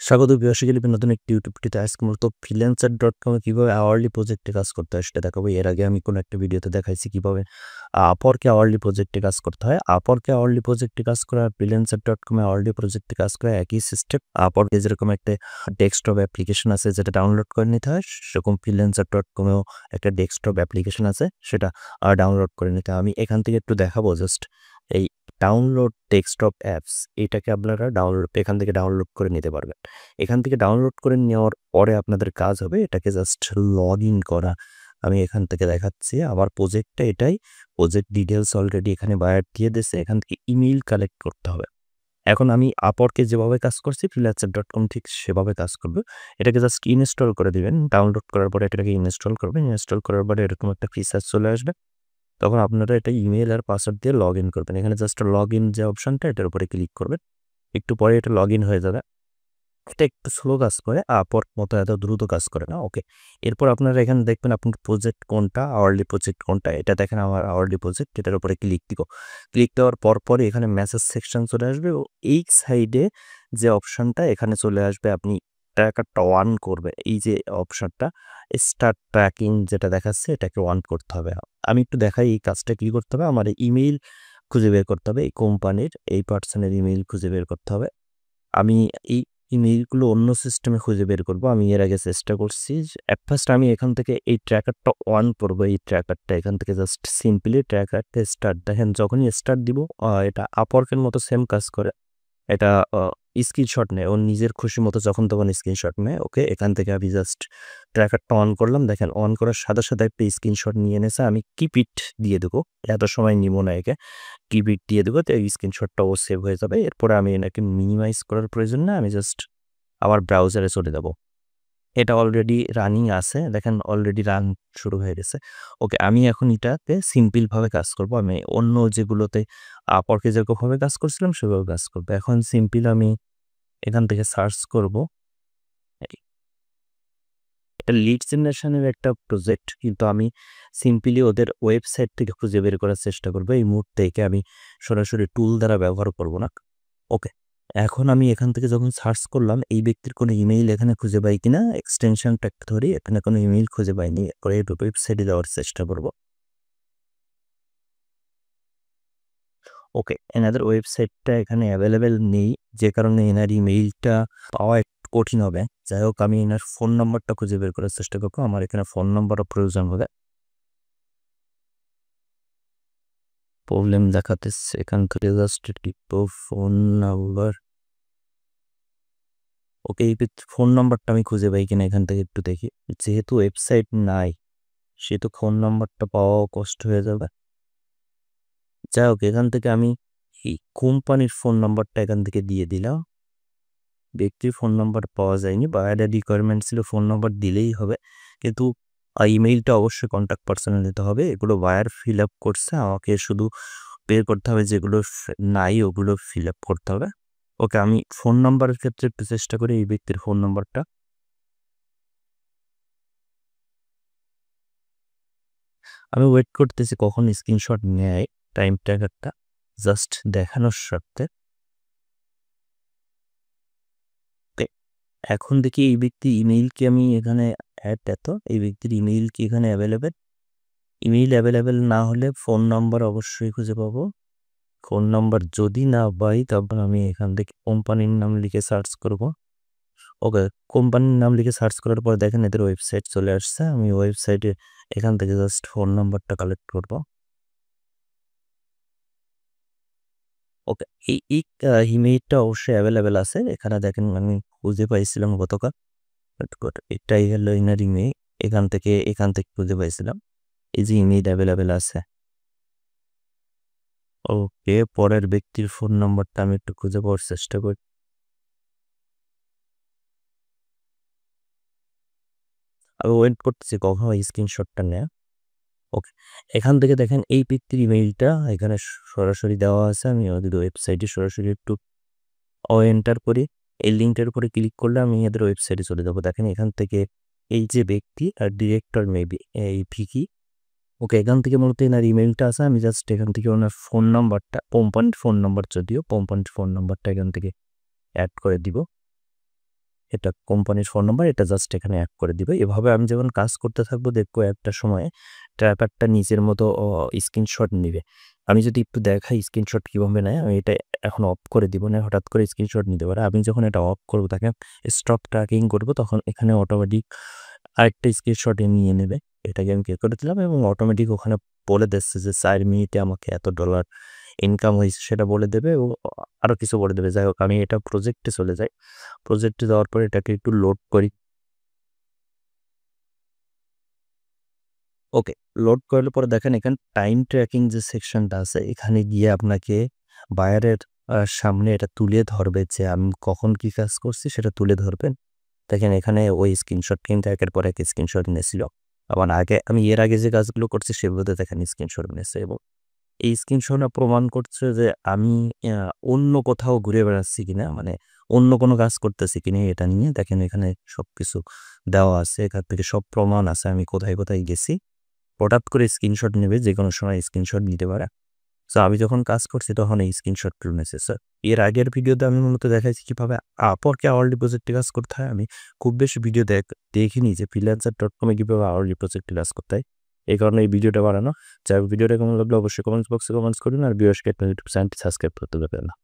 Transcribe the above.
স্বাগত বিভাষিকলিপি নতুন একটি ইউটিউব ভিডিওতে। আজকে মূলত freelancer.com এ কিভাবে আওয়ারলি প্রজেক্টে কাজ করতে হয় সেটা দেখাবো। এর আগে আমি কোনো একটা ভিডিওতে দেখাইছি কিভাবে Upwork এ আওয়ারলি প্রজেক্টে কাজ করতে হয়। Upwork এ আওয়ারলি প্রজেক্টে কাজ করা আর freelancer.com এ আওয়ারলি প্রজেক্টে কাজ করা একই সিস্টেম। Upwork এ যেরকম একটা ডেস্কটপ অ্যাপ্লিকেশন আছে যেটা ডাউনলোড করে নিতে হয়, সেরকম freelancer.com এও একটা ডেস্কটপ অ্যাপ্লিকেশন আছে সেটা ডাউনলোড করে নিতে হয়। আমি এখান থেকে একটু দেখাবো জাস্ট এই ডাউনলোড ডেস্কটপ অ্যাপস এটাকে আপনারা এখান থেকে ডাউনলোড করে নিতে পারবেন। এখান থেকে ডাউনলোড করে নেওয়ার পরে আপনাদের কাজ হবে এটাকে জাস্ট লগইন করা। আমি এখান থেকে দেখাচ্ছি আমার প্রজেক্টটা এটাই। প্রজেক্ট ডিটেইলস অলরেডি এখানে বায়ার দিয়ে দিয়েছে। এখান থেকে ইমেইল কালেক্ট করতে হবে। এখন আমি Upwork এ যেভাবে কাজ করছি freelancer.com ঠিক সেভাবে কাজ করবে। এটাকে জাস্ট ইনস্টল করে দিবেন। ডাউনলোড করার পরে এটাকে ইনস্টল করবেন। ইনস্টল করার পরে এরকম একটা ফিচার চলে আসবে। তখন আপনারা এটা ইমেইল আর পাসওয়ার্ড দিয়ে লগইন করবেন। এখানে জাস্ট লগইন যে অপশনটা এটার উপরে ক্লিক করবেন। একটু পরে এটা লগইন হয়ে যাবে। এটা একটু স্লো কাজ করে, Upwork মতো এত দ্রুত কাজ করে না। ওকে। এরপর আপনারা এখানে দেখবেন আপনার প্রজেক্ট কোনটা, আওয়ারলি প্রজেক্ট কোনটা। এটা দেখেন আমার আওয়ারলি প্রজেক্ট, এটার উপরে ক্লিক দিব। ক্লিক দেওয়ার পরপরই এখানে মেসেজ সেকশন চলে আসবে ও এই সাইডে যে অপশনটা এখানে চলে আসবে আপনি ট্র্যাকারটা অন করবে। এই যে অপশনটা স্টার্ট ট্র্যাকিং যেটা দেখাচ্ছে এটাকে অন করতে হবে। আমি একটু দেখাই এই কাজটা কি করতে হবে। আমার ইমেইল খুঁজে বের করতে হবে। এই কোম্পানির এই পার্সনের ইমেইল খুঁজে বের করতে হবে। আমি এই ইমেইলগুলো অন্য সিস্টেমে খুঁজে বের করব। আমি এর আগে চেষ্টা করছি। এট ফার্স্ট আমি এখান থেকে এই ট্র্যাকারটা অন করব। এই ট্র্যাকারটা এখান থেকে জাস্ট সিম্পলি ট্র্যাকারটা স্টার্ট দেখেন যখনই স্টার্ট দিব এটা Upwork এর মতো সেম কাজ করে। এটা স্ক্রিনশট নেয়। ওর নিজের খুশি মতো যখন তখন স্ক্রিনশট নেয়। ওকে, এখান থেকে আমি জাস্ট ট্র্যাকারটা অন করলাম। দেখেন অন করার সাথে, সাথে একটা স্ক্রিনশট নিয়ে এনেছে। আমি কিপ ইট দিয়ে দেবো। এত সময় নিব না একে। কিবিট দিয়ে দেবো তো এই স্ক্রিনশটটাও সেভ হয়ে যাবে। এরপরে আমি এটাকে মিনিমাইজ করার প্রয়োজন না। আমি জাস্ট আমার ব্রাউজারে চলে যাব। এটা অলরেডি রানিং আছে। দেখেন অলরেডি রান শুরু হয়ে গেছে। ওকে, আমি এখন এটাতে সিম্পলভাবে কাজ করব। আমি অন্য যেগুলোতে Upwork এ যেরকমভাবে কাজ করছিলাম সেভাবে কাজ করব। এখন সিম্পল আমি এখান থেকে সার্চ করব। এই এটা লিড জেনারেশনের একটা প্রজেক্ট কিন্তু আমি সিম্পলি ওদের ওয়েবসাইট থেকে খুঁজে বের করার চেষ্টা করব। এই মুহূর্তে একে আমি সরাসরি টুল দ্বারা ব্যবহার করব না। ওকে। এখন আমি এখান থেকে যখন সার্চ করলাম এই ব্যক্তির কোনো ইমেইল এখানে খুঁজে পাই কিনা এক্সটেনশনটা একটু ধরি। এখানে কোনো ইমেইল খুঁজে পাইনি। এরপরে এই ওয়েবসাইটে যাওয়ার চেষ্টা করব। ওকে, এনাদের ওয়েবসাইটটা এখানে অ্যাভেলেবেল নেই। যে কারণে এনার ইমেইলটা পাওয়া একটু কঠিন হবে। যাই হোক আমি এনার ফোন নাম্বারটা খুঁজে বের করার চেষ্টা করব। আমার এখানে ফোন নাম্বারও প্রয়োজন হবে। প্রবলেম দেখাতেছে এখান থেকে জাস্ট টিপব ফোন নাম্বার। ওকে, এই ফোন নাম্বারটা আমি খুঁজে পাই কিনা এখান থেকে একটু দেখি। যেহেতু ওয়েবসাইট নাই সেহেতু ফোন নাম্বারটা পাওয়াও কষ্ট হয়ে যাবে। যাই হোক এখান থেকে আমি এই কোম্পানির ফোন নাম্বারটা এখান থেকে দিয়ে দিলাম। ব্যক্তির ফোন নাম্বার পাওয়া যায়নি। বায়ারের রিকোয়ারমেন্ট ছিল ফোন নাম্বার দিলেই হবে। কিন্তু ইমেইলটা অবশ্যই কন্টাক্ট পার্সনে দিতে হবে। এগুলো বায়ার ফিল আপ করছে। আমাকে শুধু বের করতে হবে যেগুলো নাই ওগুলো ফিল আপ করতে হবে। ওকে, আমি ফোন নাম্বারের ক্ষেত্রে একটু চেষ্টা করি এই ব্যক্তির ফোন নাম্বারটা। আমি ওয়েট করতেছি কখন স্ক্রিনশট নেয় টাইম ট্র্যাকারটা জাস্ট দেখানোর স্বার্থে। তে এখন দেখি এই ব্যক্তির ইমেইল কি আমি এখানে এই ব্যক্তির ইমেইল কি এখানে অ্যাভেলেবেল? ইমেইল অ্যাভেলেবেল না হলে ফোন নাম্বার অবশ্যই খুঁজে পাবো। ফোন নাম্বার যদি না পাই তারপর আমি এখান থেকে কোম্পানির নাম লিখে সার্চ করব। ওকে, কোম্পানির নাম লিখে সার্চ করার পর দেখেন এদের ওয়েবসাইট চলে আসছে। আমি ওয়েবসাইটে এখান থেকে জাস্ট ফোন নাম্বারটা কালেক্ট করব। ওকে, এই ইমেইলটা অবশ্যই অ্যাভেলেবেল আছে। এখানে দেখেন আমি খুঁজে পাইছিলাম গতকাল। এটাই হলো ইনার ইমেইল। এখান থেকে খুঁজে পাইছিলাম। এই যে ইমেইল অ্যাভেলেবেল আছে। ওকে, পরের ব্যক্তির ফোন নাম্বারটা আমি একটু খুঁজে পাওয়ার চেষ্টা করি। আমি ওয়েট করতেছি কখন ওই স্ক্রিনশটটা নেয়। ওকে, এখান থেকে দেখেন এই ব্যক্তির ইমেইলটা এখানে সরাসরি দেওয়া আছে। আমি ওদের ওয়েবসাইটে সরাসরি একটু এন্টার করি। এই লিঙ্কটার উপরে ক্লিক করলে আমি এদের ওয়েবসাইটে চলে যাব। দেখেন এখান থেকে এই যে ব্যক্তি আর ডিরেক্টর মেবি এই ভিকি। ওকে, এখান থেকে মূলত এনার ইমেইলটা আছে। আমি জাস্ট এখান থেকে ওনার ফোন নাম্বারটা কোম্পানির ফোন নাম্বার যদিও কোম্পানির ফোন নাম্বারটা এখান থেকে অ্যাড করে দিব। এটা কোম্পানির ফোন নাম্বার, এটা জাস্ট এখানে অ্যাড করে দিবে। এভাবে আমি যখন কাজ করতে থাকবো দেখবো একটা সময়ে ট্র্যাকারটা নিজের মতো স্ক্রিনশট নিবে। আমি যদি একটু দেখাই স্ক্রিনশট কিভাবে নেয়, আমি এটা এখন অফ করে দিব না, হঠাৎ করে স্ক্রিনশট নিতে পারে। আমি যখন এটা অফ করব তাকে স্টপ ট্র্যাকিং করব তখন এখানে অটোমেটিক আরেকটা স্ক্রিনশট নিয়ে নেবে। এটাকে আমি ক্লিক করে দিলাম এবং অটোমেটিক ওখানে বলে দিচ্ছে যে 4 মিনিটে আমাকে এত ডলার ইনকাম হয়েছে সেটা বলে দেবে ও আরো কিছু বলে দেবে। যাই হোক আমি এটা প্রজেক্টে চলে যাই। প্রজেক্টে যাওয়ার পরে এটাকে একটু লোড করি। ওকে, লোড করলে পরে দেখেন এখানে টাইম ট্র্যাকিং যে সেকশনটা আছে এখানে গিয়ে আপনাকে বায়ারের সামনে এটা তুলে ধরবে যে আমি কখন কি কাজ করছি সেটা তুলে ধরবেন। দেখেন এখানে ওই স্ক্রিনশট কিন্তু একের পর এক স্ক্রিনশট নিয়েছিল। আবার আমি এর আগে যে কাজগুলো করছি সেগুলোতে দেখেন স্ক্রিনশট নিয়েছে এবং এই স্ক্রিনশটটা প্রমাণ করছে যে আমি আ অন্য কোথাও ঘুরে বেড়াচ্ছি কিনা, মানে অন্য কোনো কাজ করতেছি কিনা এটা নিয়ে। দেখেন এখানে সবকিছু দেওয়া আছে। এখান থেকে সব প্রমাণ আছে আমি কোথায়, কোথায় গেছি। হঠাৎ করে স্ক্রিনশট নেবে, যেকোনো সময় স্ক্রিনশট নিতে পারে। সো আমি যখন কাজ করছি তখন এই স্ক্রিনশটগুলো নিয়েছে। সো এর আগের ভিডিওতে আমি মূলত দেখাইছি কিভাবে Upwork এ আওয়ারলি প্রজেক্টে কাজ করতে হয়। আমি খুব বেশি ভিডিও দেখিনি যে freelancer.com এ কিভাবে আওয়ারলি প্রজেক্টে কাজ করতে হয়। এই কারণে এই ভিডিওটা বানানো। যাই হোক ভিডিওটা কেমন লাগলো অবশ্যই কমেন্টস বক্সে কমেন্টস করুন আর ভিউয়ার্স কে ইউটিউব চ্যানেলটি সাবস্ক্রাইব করতে ভুলবেন না।